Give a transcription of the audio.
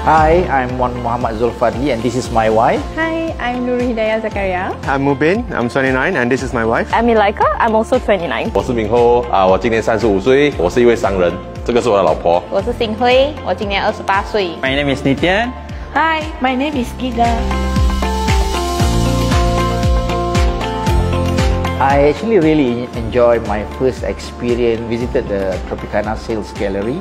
Hi, I'm Muhammad Zulfadli and this is my wife. Hi, I'm Nur Hidayah Zakaria. I'm Mubin, I'm 29 and this is my wife. I'm Ilaika, I'm also 29. 我是明后我今年35岁，我是一位商人，这个是我的老婆。我是新辉，我今年28岁。My name is Nityan. Hi, my name is Giga. I actually really enjoyed my first experience, visited the Tropicana Sales Gallery.